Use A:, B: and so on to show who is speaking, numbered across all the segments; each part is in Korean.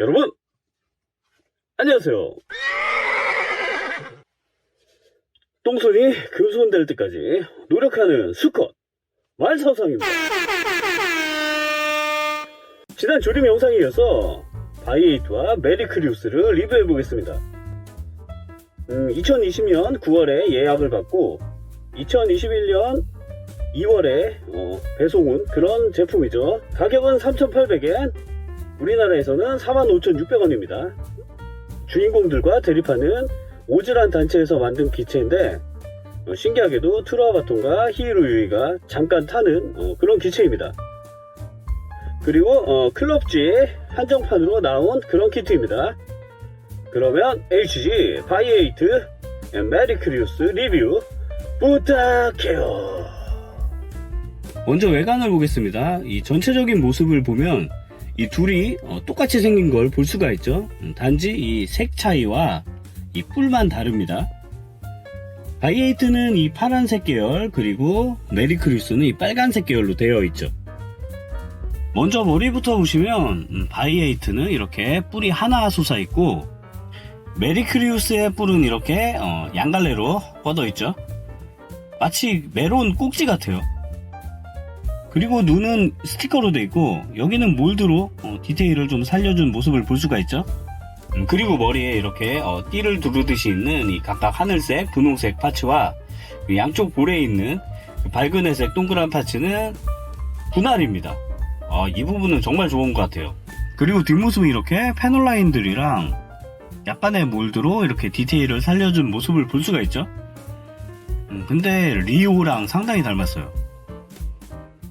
A: 여러분 안녕하세요. 똥손이 금손 될 때까지 노력하는 수컷 말서성입니다. 지난 조림 영상에 이어서 바이에이트와 메리크리우스를 리뷰해 보겠습니다. 2020년 9월에 예약을 받고 2021년 2월에 배송 온 그런 제품이죠. 가격은 3,800엔, 우리나라에서는 45,600원입니다. 주인공들과 대립하는 오즈란 단체에서 만든 기체인데 신기하게도 트루아바톤과 히이로 유이가 잠깐 타는 그런 기체입니다. 그리고 클럽지 한정판으로 나온 그런 키트입니다. 그러면 HG 바이에이트 메리크리우스 리뷰 부탁해요. 먼저 외관을 보겠습니다. 이 전체적인 모습을 보면 이 둘이 똑같이 생긴 걸 볼 수가 있죠. 단지 이 색 차이와 이 뿔만 다릅니다. 바이에이트는 이 파란색 계열, 그리고 메리크리우스는 이 빨간색 계열로 되어 있죠. 먼저 머리부터 보시면 바이에이트는 이렇게 뿔이 하나 솟아 있고, 메리크리우스의 뿔은 이렇게 양갈래로 뻗어 있죠. 마치 메론 꼭지 같아요. 그리고 눈은 스티커로 되어 있고, 여기는 몰드로 디테일을 좀 살려준 모습을 볼 수가 있죠. 그리고 머리에 이렇게 띠를 두르듯이 있는 이 각각 하늘색, 분홍색 파츠와 양쪽 볼에 있는 밝은 회색 동그란 파츠는 분할입니다. 이 부분은 정말 좋은 것 같아요. 그리고 뒷모습은 이렇게 패널 라인들이랑 약간의 몰드로 이렇게 디테일을 살려준 모습을 볼 수가 있죠. 근데 리오랑 상당히 닮았어요.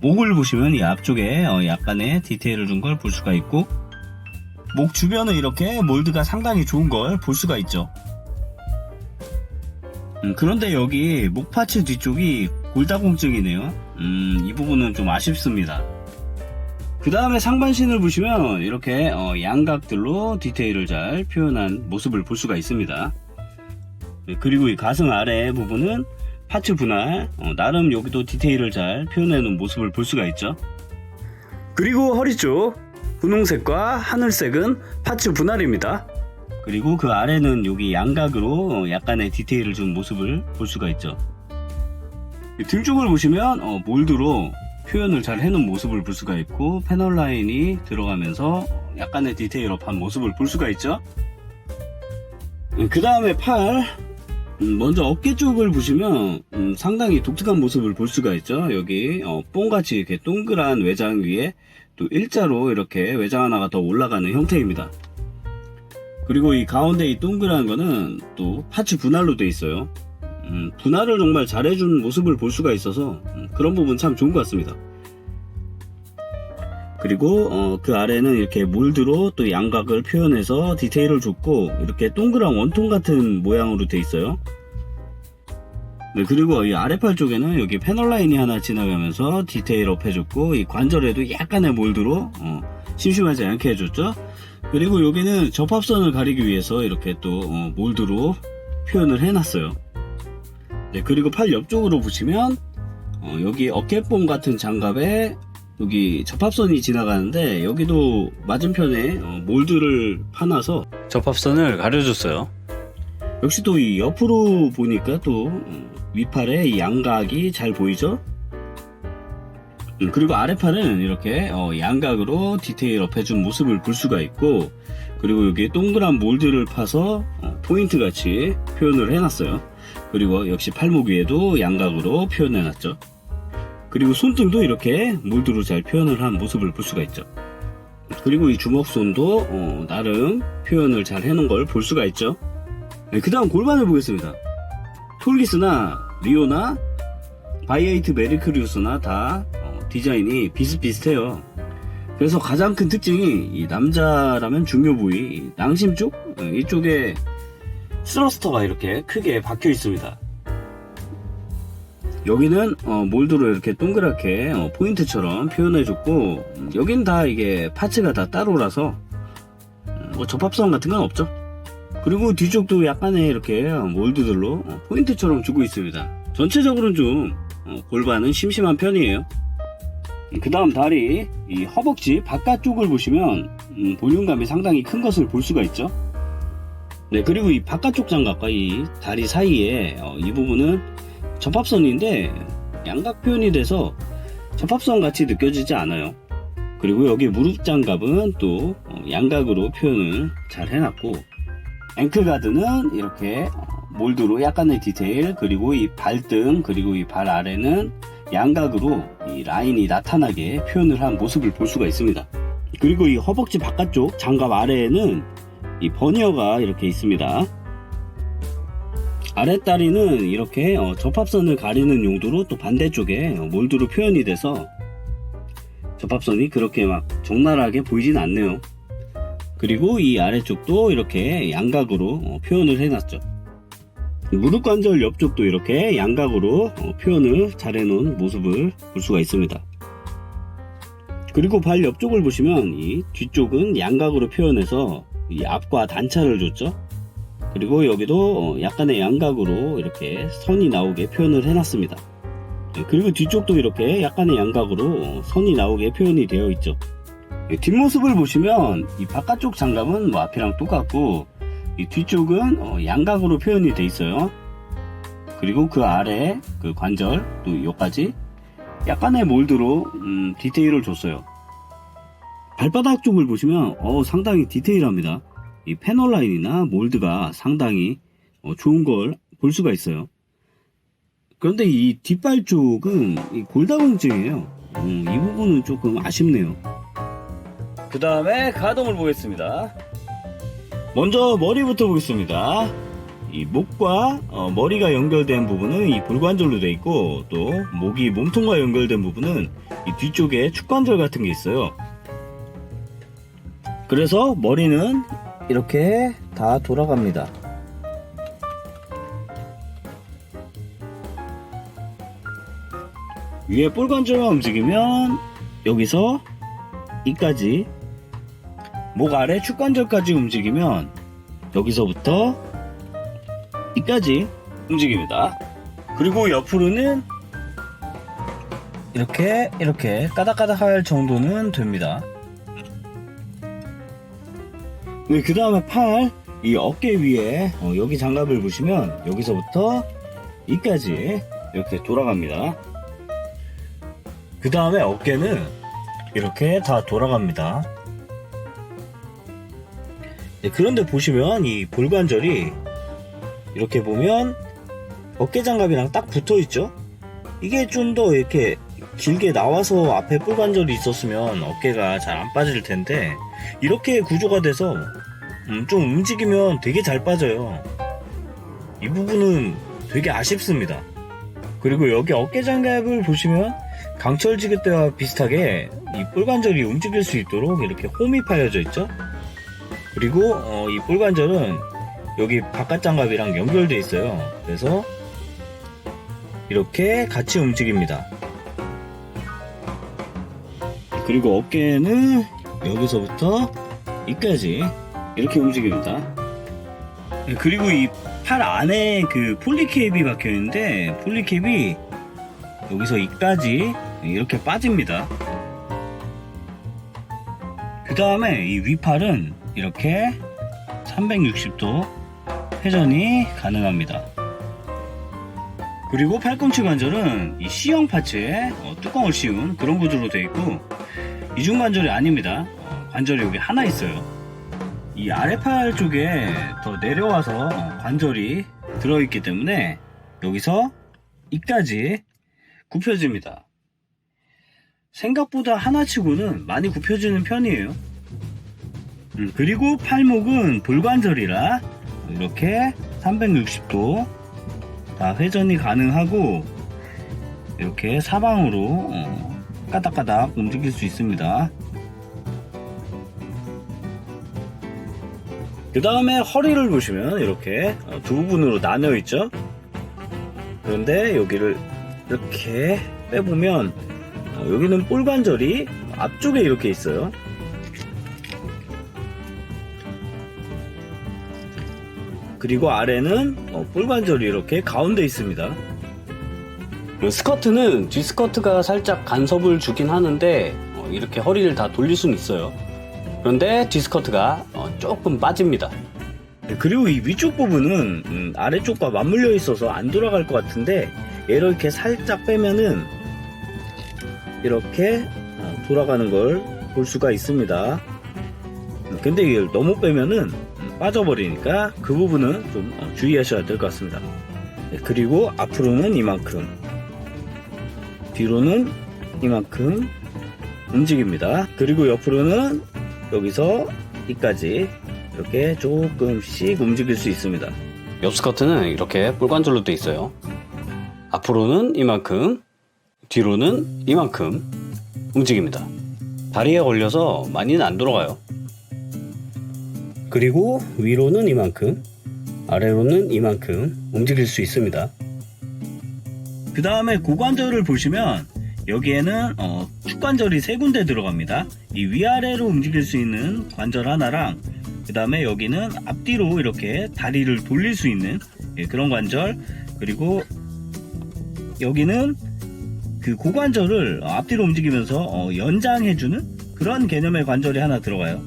A: 목을 보시면 이 앞쪽에 약간의 디테일을 준 걸 볼 수가 있고, 목 주변은 이렇게 몰드가 상당히 좋은 걸 볼 수가 있죠. 그런데 여기 목 파츠 뒤쪽이 골다공증이네요. 이 부분은 좀 아쉽습니다. 그 다음에 상반신을 보시면 이렇게 양각들로 디테일을 잘 표현한 모습을 볼 수가 있습니다. 그리고 이 가슴 아래 부분은 파츠 분할, 나름 여기도 디테일을 잘 표현해 놓은 모습을 볼 수가 있죠. 그리고 허리 쪽 분홍색과 하늘색은 파츠 분할입니다. 그리고 그 아래는 여기 양각으로 약간의 디테일을 준 모습을 볼 수가 있죠. 등 쪽을 보시면 몰드로 표현을 잘 해놓은 모습을 볼 수가 있고, 패널 라인이 들어가면서 약간의 디테일업한 모습을 볼 수가 있죠. 그 다음에 팔, 먼저 어깨 쪽을 보시면 상당히 독특한 모습을 볼 수가 있죠. 여기 뽕같이 이렇게 동그란 외장 위에 또 일자로 이렇게 외장 하나가 더 올라가는 형태입니다. 그리고 이 가운데 이 동그란 거는 또 파츠 분할로 되어 있어요. 분할을 정말 잘해준 모습을 볼 수가 있어서 그런 부분 참 좋은 것 같습니다. 그리고 그 아래는 이렇게 몰드로 또 양각을 표현해서 디테일을 줬고, 이렇게 동그란 원통 같은 모양으로 되어 있어요. 네, 그리고 이 아래팔 쪽에는 여기 패널 라인이 하나 지나가면서 디테일업 해줬고, 이 관절에도 약간의 몰드로 심심하지 않게 해줬죠. 그리고 여기는 접합선을 가리기 위해서 이렇게 또 몰드로 표현을 해놨어요. 네, 그리고 팔 옆쪽으로 보시면 여기 어깨뽕 같은 장갑에 여기 접합선이 지나가는데, 여기도 맞은편에 몰드를 파놔서 접합선을 가려줬어요. 역시 또 이 옆으로 보니까 또 위팔에 이 양각이 잘 보이죠. 그리고 아래팔은 이렇게 양각으로 디테일업 해준 모습을 볼 수가 있고, 그리고 여기 동그란 몰드를 파서 포인트 같이 표현을 해놨어요. 그리고 역시 팔목 위에도 양각으로 표현해놨죠. 그리고 손등도 이렇게 몰드로 잘 표현을 한 모습을 볼 수가 있죠. 그리고 이 주먹손도 나름 표현을 잘 해놓은 걸 볼 수가 있죠. 네, 그 다음 골반을 보겠습니다. 톨기스나 리오나 바이에이트 메리크리우스나 다 디자인이 비슷비슷해요. 그래서 가장 큰 특징이 이 남자라면 중요 부위 낭심 쪽, 이쪽에 스러스터가 이렇게 크게 박혀 있습니다. 여기는 몰드로 이렇게 동그랗게 포인트처럼 표현해줬고, 여긴 다 이게 파츠가 다 따로라서 접합선 같은 건 없죠. 그리고 뒤쪽도 약간의 이렇게 몰드들로 포인트처럼 주고 있습니다. 전체적으로는 좀 골반은 심심한 편이에요. 그 다음 다리, 이 허벅지 바깥쪽을 보시면 볼륨감이 상당히 큰 것을 볼 수가 있죠. 네, 그리고 이 바깥쪽 장갑과 이 다리 사이에 이 부분은 접합선인데 양각 표현이 돼서 접합선 같이 느껴지지 않아요. 그리고 여기 무릎 장갑은 또 양각으로 표현을 잘 해놨고, 앵클가드는 이렇게 몰드로 약간의 디테일, 그리고 이 발등 그리고 이 발 아래는 양각으로 이 라인이 나타나게 표현을 한 모습을 볼 수가 있습니다. 그리고 이 허벅지 바깥쪽 장갑 아래에는 이 버니어가 이렇게 있습니다. 아랫다리는 이렇게 접합선을 가리는 용도로 또 반대쪽에 몰드로 표현이 돼서 접합선이 그렇게 막 적나라하게 보이진 않네요. 그리고 이 아래쪽도 이렇게 양각으로 표현을 해놨죠. 무릎 관절 옆쪽도 이렇게 양각으로 표현을 잘 해놓은 모습을 볼 수가 있습니다. 그리고 발 옆쪽을 보시면 이 뒤쪽은 양각으로 표현해서 이 앞과 단차를 줬죠. 그리고 여기도 약간의 양각으로 이렇게 선이 나오게 표현을 해놨습니다. 그리고 뒤쪽도 이렇게 약간의 양각으로 선이 나오게 표현이 되어 있죠. 뒷모습을 보시면 이 바깥쪽 장갑은 뭐 앞이랑 똑같고, 이 뒤쪽은 양각으로 표현이 되어 있어요. 그리고 그 아래 그 관절 또 여기까지 약간의 몰드로 디테일을 줬어요. 발바닥 쪽을 보시면 상당히 디테일합니다. 이 패널 라인이나 몰드가 상당히 좋은 걸 볼 수가 있어요. 그런데 이 뒷발 쪽은 이 골다공증이에요. 이 부분은 조금 아쉽네요. 그 다음에 가동을 보겠습니다. 먼저 머리부터 보겠습니다. 이 목과 머리가 연결된 부분은 이 볼관절로 되어 있고, 또 목이 몸통과 연결된 부분은 이 뒤쪽에 축관절 같은 게 있어요. 그래서 머리는 이렇게 다 돌아갑니다. 위에 볼관절만 움직이면 여기서 이까지, 목 아래 축관절까지 움직이면 여기서부터 이까지 움직입니다. 그리고 옆으로는 이렇게 까닥까닥 할 정도는 됩니다. 네, 그 다음에 팔, 이 어깨 위에 여기 장갑을 보시면 여기서부터 이까지 이렇게 돌아갑니다. 그 다음에 어깨는 이렇게 다 돌아갑니다. 네, 그런데 보시면 이 볼관절이 이렇게 보면 어깨 장갑이랑 딱 붙어 있죠. 이게 좀 더 이렇게 길게 나와서 앞에 볼관절이 있었으면 어깨가 잘 안 빠질 텐데, 이렇게 구조가 돼서 좀 움직이면 되게 잘 빠져요. 이 부분은 되게 아쉽습니다. 그리고 여기 어깨 장갑을 보시면 강철 지렛대와 비슷하게 이 볼관절이 움직일 수 있도록 이렇게 홈이 파여져 있죠. 그리고 이 볼관절은 여기 바깥 장갑이랑 연결되어 있어요. 그래서 이렇게 같이 움직입니다. 그리고 어깨는 여기서부터 이까지 이렇게 움직입니다. 그리고 이 팔 안에 그 폴리캡이 박혀 있는데, 폴리캡이 여기서 이까지 이렇게 빠집니다. 그 다음에 이 위팔은 이렇게 360도 회전이 가능합니다. 그리고 팔꿈치 관절은 이 C형 파츠에 뚜껑을 씌운 그런 구조로 되어 있고, 이중 관절이 아닙니다. 관절이 여기 하나 있어요. 이 아래팔 쪽에 더 내려와서 관절이 들어있기 때문에 여기서 이까지 굽혀집니다. 생각보다 하나치고는 많이 굽혀지는 편이에요. 그리고 팔목은 볼관절이라 이렇게 360도 다 회전이 가능하고, 이렇게 사방으로 까닥까닥 움직일 수 있습니다. 그 다음에 허리를 보시면 이렇게 두 부분으로 나뉘어 있죠. 그런데 여기를 이렇게 빼보면 여기는 볼관절이 앞쪽에 이렇게 있어요. 그리고 아래는 볼관절이 이렇게 가운데 있습니다. 스커트는 뒤스커트가 살짝 간섭을 주긴 하는데 이렇게 허리를 다 돌릴 수는 있어요. 그런데 디스커트가 조금 빠집니다. 그리고 이 위쪽 부분은 아래쪽과 맞물려 있어서 안 돌아갈 것 같은데 얘를 이렇게 살짝 빼면은 이렇게 돌아가는 걸 볼 수가 있습니다. 근데 이걸 너무 빼면은 빠져버리니까 그 부분은 좀 주의하셔야 될 것 같습니다. 그리고 앞으로는 이만큼, 뒤로는 이만큼 움직입니다. 그리고 옆으로는 여기서 이까지 이렇게 조금씩 움직일 수 있습니다. 옆 스커트는 이렇게 뿔관절로 되어 있어요. 앞으로는 이만큼, 뒤로는 이만큼 움직입니다. 다리에 걸려서 많이는 안 돌아가요. 그리고 위로는 이만큼, 아래로는 이만큼 움직일 수 있습니다. 그 다음에 고관절을 보시면 여기에는 축관절이 3군데 들어갑니다. 이 위아래로 움직일 수 있는 관절 하나랑 그 다음에 여기는 앞뒤로 이렇게 다리를 돌릴 수 있는 그런 관절, 그리고 여기는 그 고관절을 앞뒤로 움직이면서 연장해주는 그런 개념의 관절이 하나 들어가요.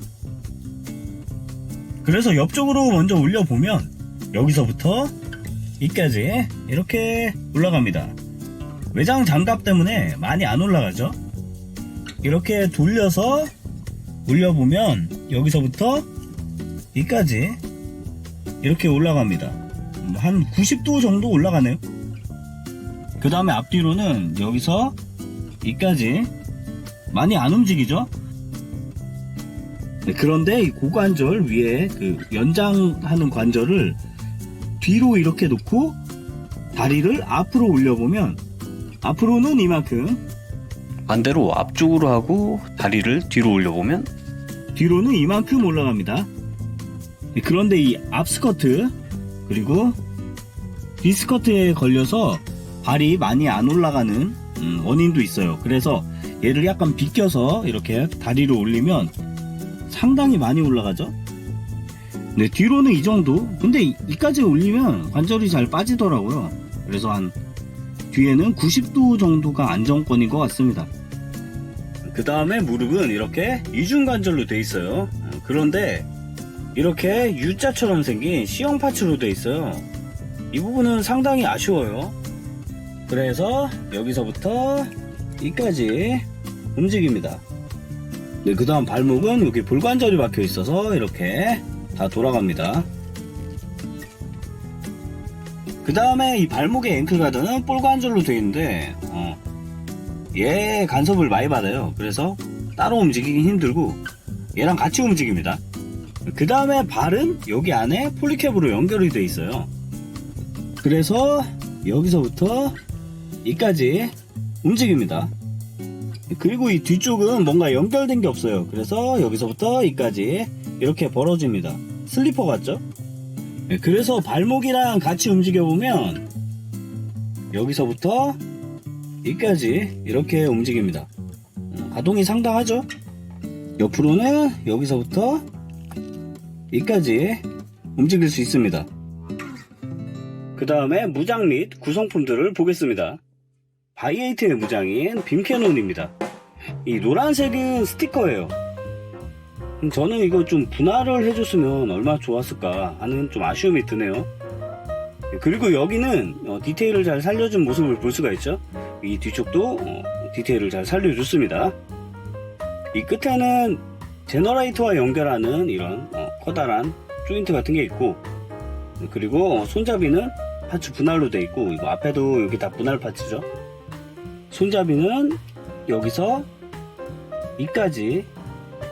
A: 그래서 옆쪽으로 먼저 올려보면 여기서부터 이까지 이렇게 올라갑니다. 외장 장갑 때문에 많이 안 올라가죠. 이렇게 돌려서 올려보면 여기서부터 이까지 이렇게 올라갑니다. 한 90도 정도 올라가네요. 그 다음에 앞뒤로는 여기서 이까지 많이 안 움직이죠. 그런데 이 고관절 위에 그 연장하는 관절을 뒤로 이렇게 놓고 다리를 앞으로 올려보면 앞으로는 이만큼, 반대로 앞쪽으로 하고 다리를 뒤로 올려보면 뒤로는 이만큼 올라갑니다. 그런데 이 앞스커트 그리고 뒤스커트에 걸려서 발이 많이 안 올라가는 원인도 있어요. 그래서 얘를 약간 비껴서 이렇게 다리를 올리면 상당히 많이 올라가죠. 네, 뒤로는 이 정도. 근데 이까지 올리면 관절이 잘 빠지더라고요. 그래서 한 뒤에는 90도 정도가 안정권인 것 같습니다. 그 다음에 무릎은 이렇게 이중관절로 되어 있어요. 그런데 이렇게 U자처럼 생긴 C형 파츠로 되어 있어요. 이 부분은 상당히 아쉬워요. 그래서 여기서부터 이까지 움직입니다. 네, 그 다음 발목은 여기 볼관절이 박혀 있어서 이렇게 다 돌아갑니다. 그 다음에 이 발목의 앵클가드는 볼관절로 되어 있는데 얘 간섭을 많이 받아요. 그래서 따로 움직이기 힘들고 얘랑 같이 움직입니다. 그 다음에 발은 여기 안에 폴리캡으로 연결이 되어 있어요. 그래서 여기서부터 이까지 움직입니다. 그리고 이 뒤쪽은 뭔가 연결된 게 없어요. 그래서 여기서부터 이까지 이렇게 벌어집니다. 슬리퍼 같죠? 그래서 발목이랑 같이 움직여보면 여기서부터 이까지 이렇게 움직입니다. 가동이 상당하죠? 옆으로는 여기서부터 이까지 움직일 수 있습니다. 그 다음에 무장 및 구성품들을 보겠습니다. 바이에이트의 무장인 빔캐논입니다. 이 노란색은 스티커예요. 저는 이거 좀 분할을 해줬으면 얼마나 좋았을까 하는 좀 아쉬움이 드네요. 그리고 여기는 디테일을 잘 살려준 모습을 볼 수가 있죠. 이 뒤쪽도 디테일을 잘 살려줬습니다. 이 끝에는 제너레이터와 연결하는 이런 커다란 조인트 같은 게 있고, 그리고 손잡이는 파츠 분할로 되어 있고, 이거 앞에도 여기 다 분할 파츠죠. 손잡이는 여기서 이까지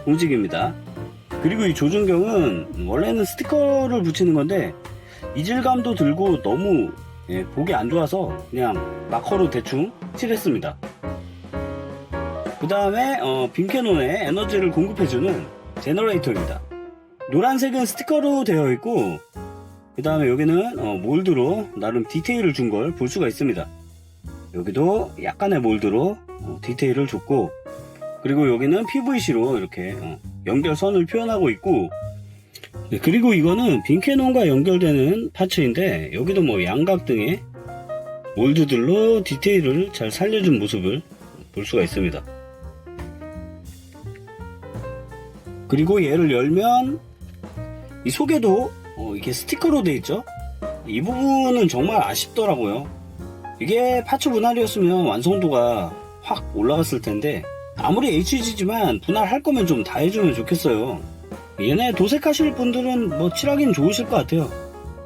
A: 움직입니다. 그리고 이 조준경은 원래는 스티커를 붙이는 건데 이질감도 들고 너무 보기 안 좋아서 그냥 마커로 대충 칠했습니다. 그 다음에 빔캐논에 에너지를 공급해주는 제너레이터입니다. 노란색은 스티커로 되어 있고, 그 다음에 여기는 몰드로 나름 디테일을 준 걸 볼 수가 있습니다. 여기도 약간의 몰드로 디테일을 줬고, 그리고 여기는 PVC로 이렇게 연결선을 표현하고 있고, 그리고 이거는 빔캐논과 연결되는 파츠인데 여기도 뭐 양각 등의 몰드들로 디테일을 잘 살려준 모습을 볼 수가 있습니다. 그리고 얘를 열면 이 속에도 이렇게 스티커로 되어 있죠. 이 부분은 정말 아쉽더라고요. 이게 파츠 분할이었으면 완성도가 확 올라갔을 텐데, 아무리 HG지만 분할할 거면 좀 다 해주면 좋겠어요. 얘네 도색하실 분들은 뭐 칠하기는 좋으실 것 같아요.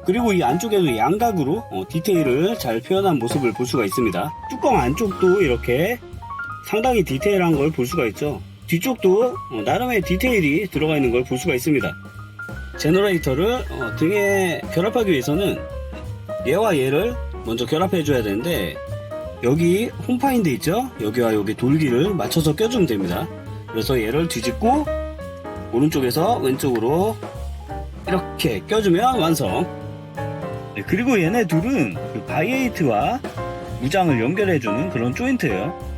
A: 그리고 이 안쪽에도 양각으로 디테일을 잘 표현한 모습을 볼 수가 있습니다. 뚜껑 안쪽도 이렇게 상당히 디테일한 걸 볼 수가 있죠. 뒤쪽도 나름의 디테일이 들어가 있는 걸 볼 수가 있습니다. 제너레이터를 등에 결합하기 위해서는 얘와 얘를 먼저 결합해 줘야 되는데, 여기 홈파인드 있죠? 여기와 여기 돌기를 맞춰서 껴주면 됩니다. 그래서 얘를 뒤집고 오른쪽에서 왼쪽으로 이렇게 껴주면 완성. 네, 그리고 얘네 둘은 그 바이에이트와 무장을 연결해주는 그런 조인트예요.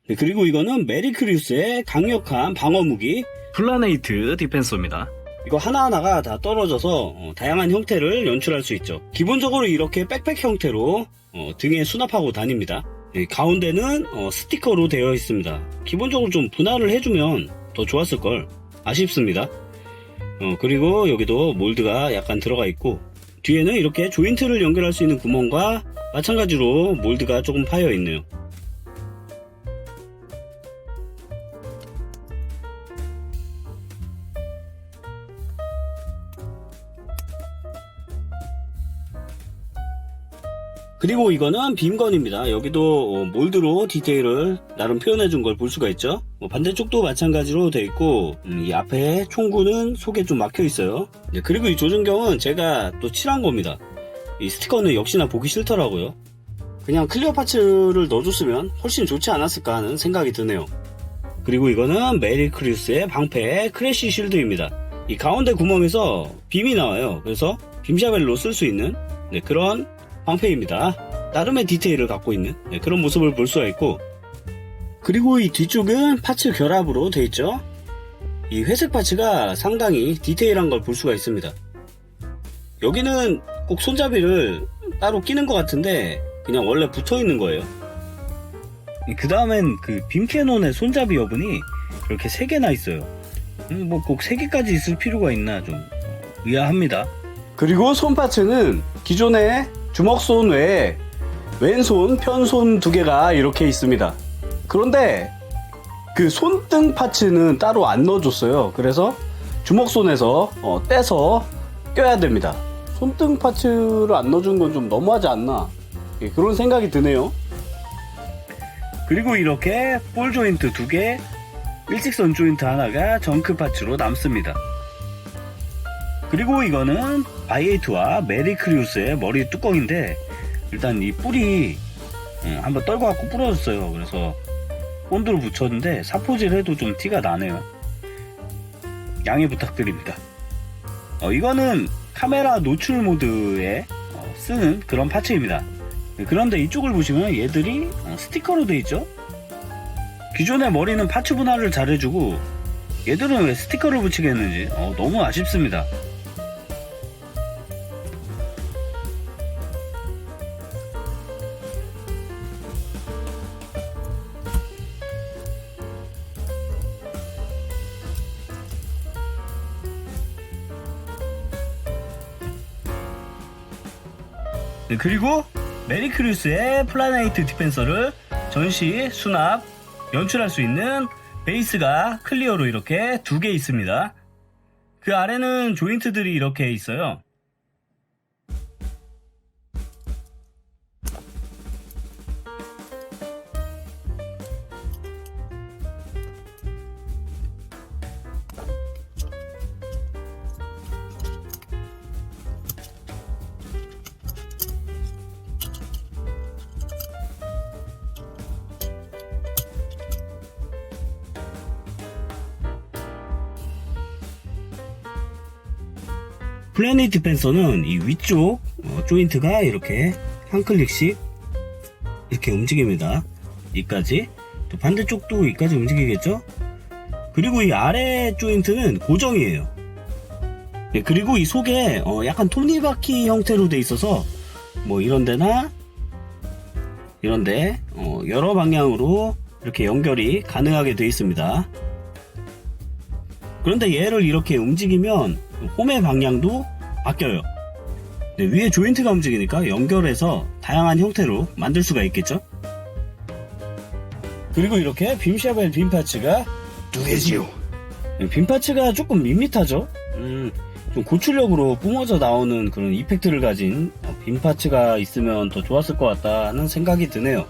A: 네, 그리고 이거는 메리크리우스의 강력한 방어무기 플라네이트 디펜서입니다. 이거 하나하나가 다 떨어져서 다양한 형태를 연출할 수 있죠. 기본적으로 이렇게 백팩 형태로 등에 수납하고 다닙니다. 네, 가운데는 스티커로 되어 있습니다. 기본적으로 좀 분할을 해주면 더 좋았을걸. 아쉽습니다. 그리고 여기도 몰드가 약간 들어가 있고, 뒤에는 이렇게 조인트를 연결할 수 있는 구멍과 마찬가지로 몰드가 조금 파여 있네요. 그리고 이거는 빔건입니다. 여기도 몰드로 디테일을 나름 표현해준 걸 볼 수가 있죠. 반대쪽도 마찬가지로 되어 있고, 이 앞에 총구는 속에 좀 막혀 있어요. 네, 그리고 이 조준경은 제가 또 칠한 겁니다. 이 스티커는 역시나 보기 싫더라고요. 그냥 클리어 파츠를 넣어줬으면 훨씬 좋지 않았을까 하는 생각이 드네요. 그리고 이거는 메리크리우스의 방패 크래쉬 쉴드입니다. 이 가운데 구멍에서 빔이 나와요. 그래서 빔샤벨로 쓸 수 있는 그런 방패입니다. 나름의 디테일을 갖고 있는 그런 모습을 볼 수가 있고, 그리고 이 뒤쪽은 파츠 결합으로 되어 있죠. 이 회색 파츠가 상당히 디테일한 걸 볼 수가 있습니다. 여기는 꼭 손잡이를 따로 끼는 것 같은데 그냥 원래 붙어 있는 거예요. 그 다음엔 그 빔캐논의 손잡이 여분이 이렇게 3개나 있어요. 뭐 꼭 3개까지 있을 필요가 있나 좀 의아합니다. 그리고 손 파츠는 기존의 주먹손 외에 왼손, 편손 2개가 이렇게 있습니다. 그런데 그 손등 파츠는 따로 안 넣어줬어요. 그래서 주먹손에서 떼서 껴야 됩니다. 손등 파츠를 안 넣어준 건 좀 너무하지 않나, 그런 생각이 드네요. 그리고 이렇게 볼 조인트 2개, 일직선 조인트 하나가 정크 파츠로 남습니다. 그리고 이거는 바이에이트와 메리크리우스의 머리 뚜껑인데, 일단 이 뿔이 한번 떨궈 갖고 부러졌어요. 그래서 본드로 붙였는데 사포질 해도 좀 티가 나네요. 양해 부탁드립니다. 이거는 카메라 노출 모드에 쓰는 그런 파츠입니다. 그런데 이쪽을 보시면 얘들이 스티커로 되어 있죠. 기존의 머리는 파츠 분할을 잘 해주고, 얘들은 왜 스티커를 붙이겠는지 너무 아쉽습니다. 네, 그리고 메리크리우스의 플라네이트 디펜서를 전시, 수납, 연출할 수 있는 베이스가 클리어로 이렇게 2개 있습니다. 그 아래는 조인트들이 이렇게 있어요. 플래닛 디펜서는 이 위쪽 조인트가 이렇게 한 클릭씩 이렇게 움직입니다. 이까지. 또 반대쪽도 이까지 움직이겠죠? 그리고 이 아래 조인트는 고정이에요. 네, 그리고 이 속에 약간 톱니바퀴 형태로 돼 있어서 뭐 이런데나 이런데 여러 방향으로 이렇게 연결이 가능하게 되어 있습니다. 그런데 얘를 이렇게 움직이면 홈의 방향도 바뀌어요. 네, 위에 조인트가 움직이니까 연결해서 다양한 형태로 만들 수가 있겠죠. 그리고 이렇게 빔샤벨 빔 파츠가 두 개지요. 네, 빔 파츠가 조금 밋밋하죠. 좀 고출력으로 뿜어져 나오는 그런 이펙트를 가진 빔 파츠가 있으면 더 좋았을 것 같다 하는 생각이 드네요.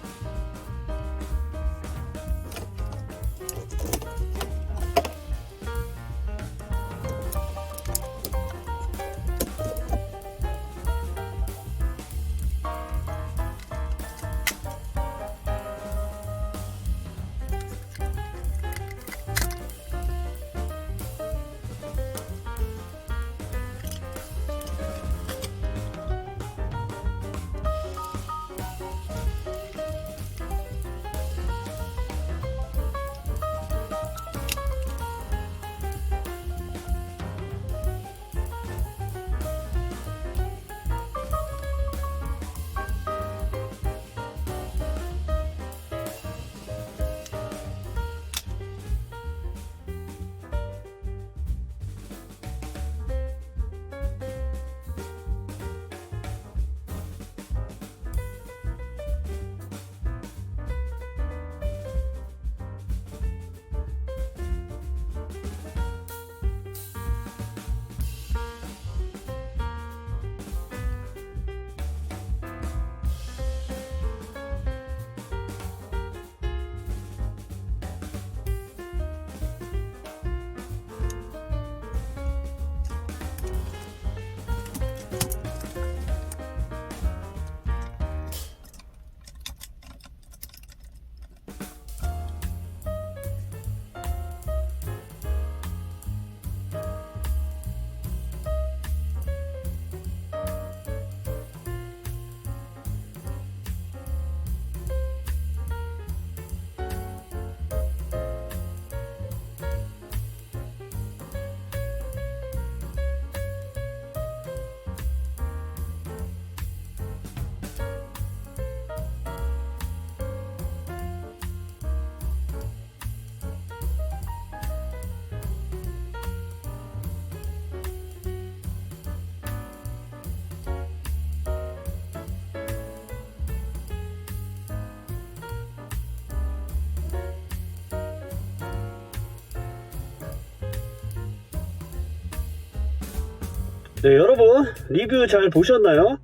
A: 네, 여러분 리뷰 잘 보셨나요?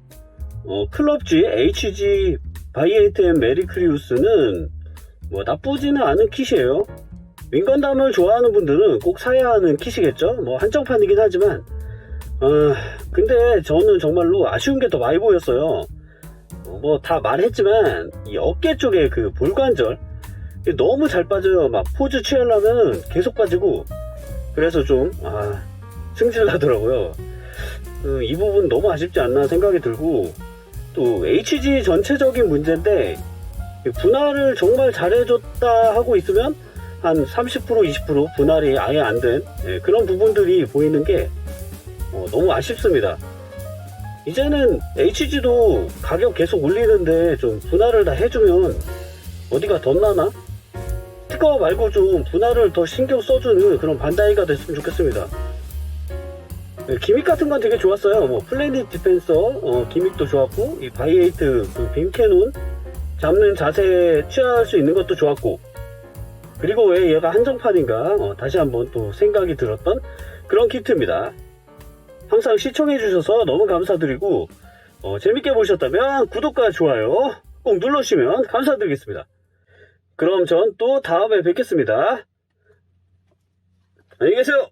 A: 클럽G HG 바이에이트 앤 메리크리우스는 뭐 나쁘지는 않은 kit이에요. 윙건담을 좋아하는 분들은 꼭 사야 하는 kit이겠죠. 뭐 한정판이긴 하지만 근데 저는 정말로 아쉬운 게 더 많이 보였어요. 뭐 다 말했지만 이 어깨 쪽에 그 볼관절 너무 잘 빠져요. 막 포즈 취하려면 계속 빠지고, 그래서 좀 승질 나더라고요. 이 부분 너무 아쉽지 않나 생각이 들고, 또 HG 전체적인 문제인데 분할을 정말 잘해줬다 하고 있으면 한 30% 20% 분할이 아예 안 된 그런 부분들이 보이는 게 너무 아쉽습니다. 이제는 HG도 가격 계속 올리는데 좀 분할을 다 해주면 어디가 덧나나? 특허 말고 좀 분할을 더 신경 써주는 그런 반다이가 됐으면 좋겠습니다. 기믹 같은 건 되게 좋았어요. 뭐 플래닛 디펜서 기믹도 좋았고, 이 바이에이트 그 빔캐논 잡는 자세 취할 수 있는 것도 좋았고, 그리고 왜 얘가 한정판인가 다시 한번 또 생각이 들었던 그런 키트입니다. 항상 시청해 주셔서 너무 감사드리고, 재밌게 보셨다면 구독과 좋아요 꼭 눌러주시면 감사드리겠습니다. 그럼 전 또 다음에 뵙겠습니다. 안녕히 계세요.